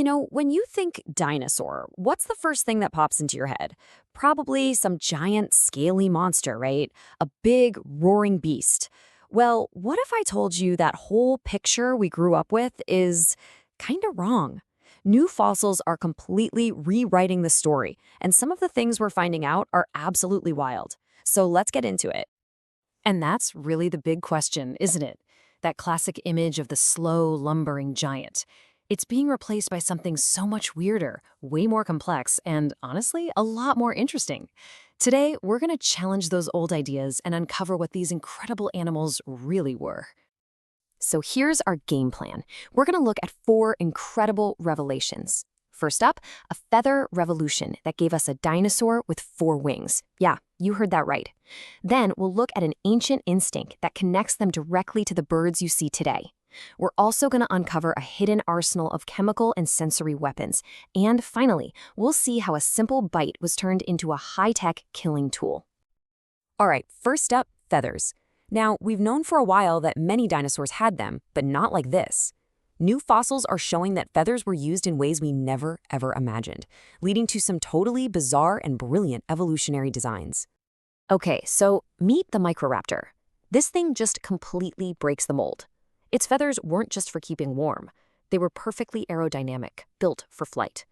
When you think dinosaur, what's the first thing that pops into your head? Probably some giant, scaly monster, right? A big, roaring beast. Well, what if I told you that whole picture we grew up with is kind of wrong? New fossils are completely rewriting the story, and some of the things we're finding out are absolutely wild. So let's get into it. And that's really the big question, isn't it? That classic image of the slow, lumbering giant. It's being replaced by something so much weirder, way more complex, and honestly, a lot more interesting. Today, we're going to challenge those old ideas and uncover what these incredible animals really were. So here's our game plan. We're going to look at 4 incredible revelations. First up, a feather revolution that gave us a dinosaur with 4 wings. Yeah, you heard that right. Then we'll look at an ancient instinct that connects them directly to the birds you see today. We're also going to uncover a hidden arsenal of chemical and sensory weapons. And finally, we'll see how a simple bite was turned into a high-tech killing tool. All right, first up, feathers. Now, we've known for a while that many dinosaurs had them, but not like this. New fossils are showing that feathers were used in ways we never, ever imagined, leading to some totally bizarre and brilliant evolutionary designs. Okay, so meet the Microraptor. This thing just completely breaks the mold. Its feathers weren't just for keeping warm. They were perfectly aerodynamic, built for flight.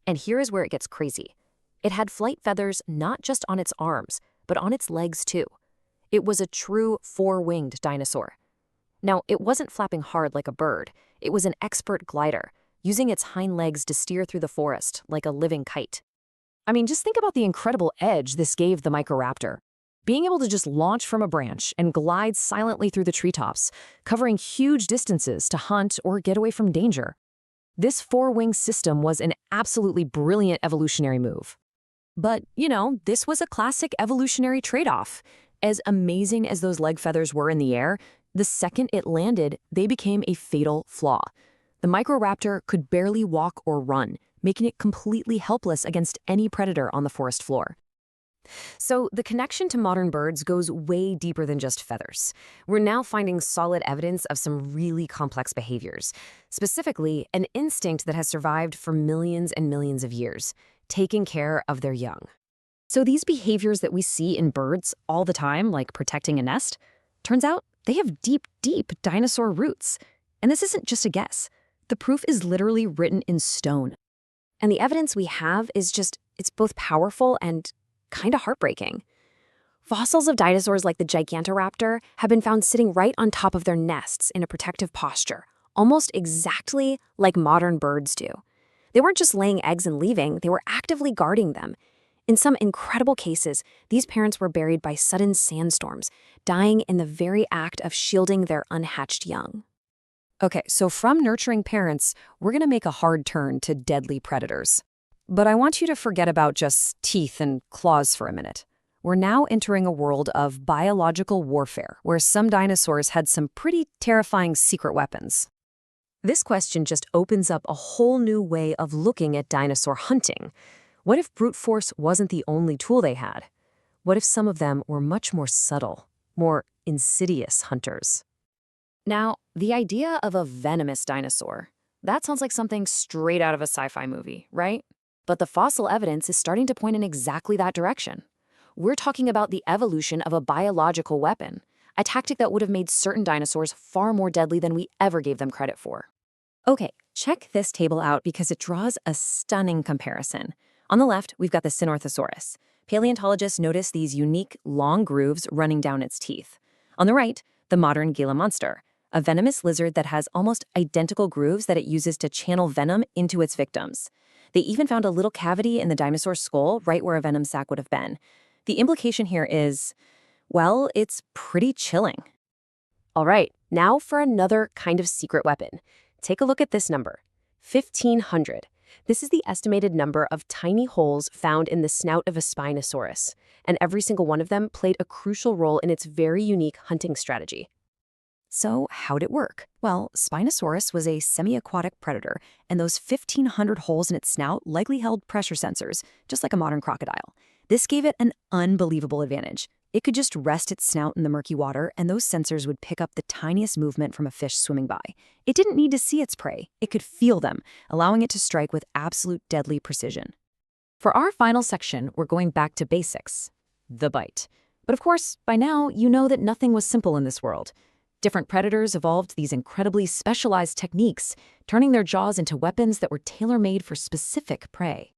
And here is where it gets crazy. It had flight feathers not just on its arms, but on its legs too. It was a true 4-winged dinosaur. Now, it wasn't flapping hard like a bird. It was an expert glider, using its hind legs to steer through the forest like a living kite. I mean, just think about the incredible edge this gave the Microraptor. Being able to just launch from a branch and glide silently through the treetops, covering huge distances to hunt or get away from danger. This 4-wing system was an absolutely brilliant evolutionary move. But, this was a classic evolutionary trade-off. As amazing as those leg feathers were in the air, the second it landed, they became a fatal flaw. The Microraptor could barely walk or run, making it completely helpless against any predator on the forest floor. So the connection to modern birds goes way deeper than just feathers. We're now finding solid evidence of some really complex behaviors, specifically an instinct that has survived for millions and millions of years, taking care of their young. So these behaviors that we see in birds all the time, like protecting a nest, turns out they have deep, deep dinosaur roots. And this isn't just a guess. The proof is literally written in stone. And the evidence we have is it's both powerful and kind of heartbreaking. Fossils of dinosaurs like the Gigantoraptor have been found sitting right on top of their nests in a protective posture, almost exactly like modern birds do. They weren't just laying eggs and leaving, they were actively guarding them. In some incredible cases, these parents were buried by sudden sandstorms, dying in the very act of shielding their unhatched young. Okay, so from nurturing parents, we're going to make a hard turn to deadly predators. But I want you to forget about just teeth and claws for a minute. We're now entering a world of biological warfare, where some dinosaurs had some pretty terrifying secret weapons. This question just opens up a whole new way of looking at dinosaur hunting. What if brute force wasn't the only tool they had? What if some of them were much more subtle, more insidious hunters? Now, the idea of a venomous dinosaur, that sounds like something straight out of a sci-fi movie, right? But the fossil evidence is starting to point in exactly that direction. We're talking about the evolution of a biological weapon, a tactic that would have made certain dinosaurs far more deadly than we ever gave them credit for. Okay, check this table out because it draws a stunning comparison. On the left, we've got the Sinornithosaurus. Paleontologists notice these unique, long grooves running down its teeth. On the right, the modern Gila monster, a venomous lizard that has almost identical grooves that it uses to channel venom into its victims. They even found a little cavity in the dinosaur's skull right where a venom sac would have been. The implication here is, well, it's pretty chilling. All right, now for another kind of secret weapon. Take a look at this number, 1,500. This is the estimated number of tiny holes found in the snout of a Spinosaurus, and every single one of them played a crucial role in its very unique hunting strategy. So how'd it work? Well, Spinosaurus was a semi-aquatic predator, and those 1,500 holes in its snout likely held pressure sensors, just like a modern crocodile. This gave it an unbelievable advantage. It could just rest its snout in the murky water, and those sensors would pick up the tiniest movement from a fish swimming by. It didn't need to see its prey. It could feel them, allowing it to strike with absolute deadly precision. For our final section, we're going back to basics, the bite. But of course, by now, you know that nothing was simple in this world. Different predators evolved these incredibly specialized techniques, turning their jaws into weapons that were tailor-made for specific prey.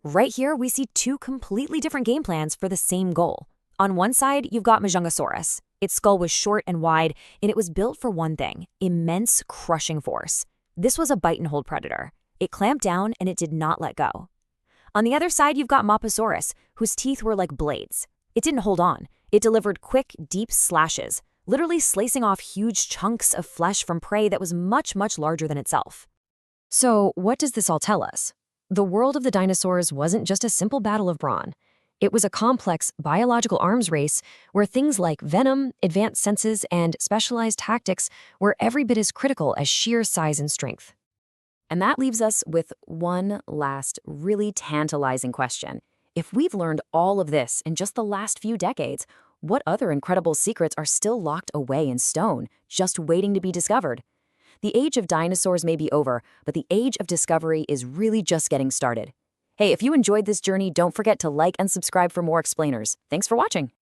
Right here, we see two completely different game plans for the same goal. On one side, you've got Microraptor. Its skull was short and wide, and it was built for one thing: immense crushing force. This was a bite-and-hold predator. It clamped down, and it did not let go. On the other side, you've got Mophosaurus, whose teeth were like blades. It didn't hold on. It delivered quick, deep slashes, literally slicing off huge chunks of flesh from prey that was much, much larger than itself. So, what does this all tell us? The world of the dinosaurs wasn't just a simple battle of brawn. It was a complex biological arms race where things like venom, advanced senses, and specialized tactics were every bit as critical as sheer size and strength. And that leaves us with one last really tantalizing question. If we've learned all of this in just the last few decades, what other incredible secrets are still locked away in stone, just waiting to be discovered? The age of dinosaurs may be over, but the age of discovery is really just getting started. Hey, if you enjoyed this journey, don't forget to like and subscribe for more explainers. Thanks for watching.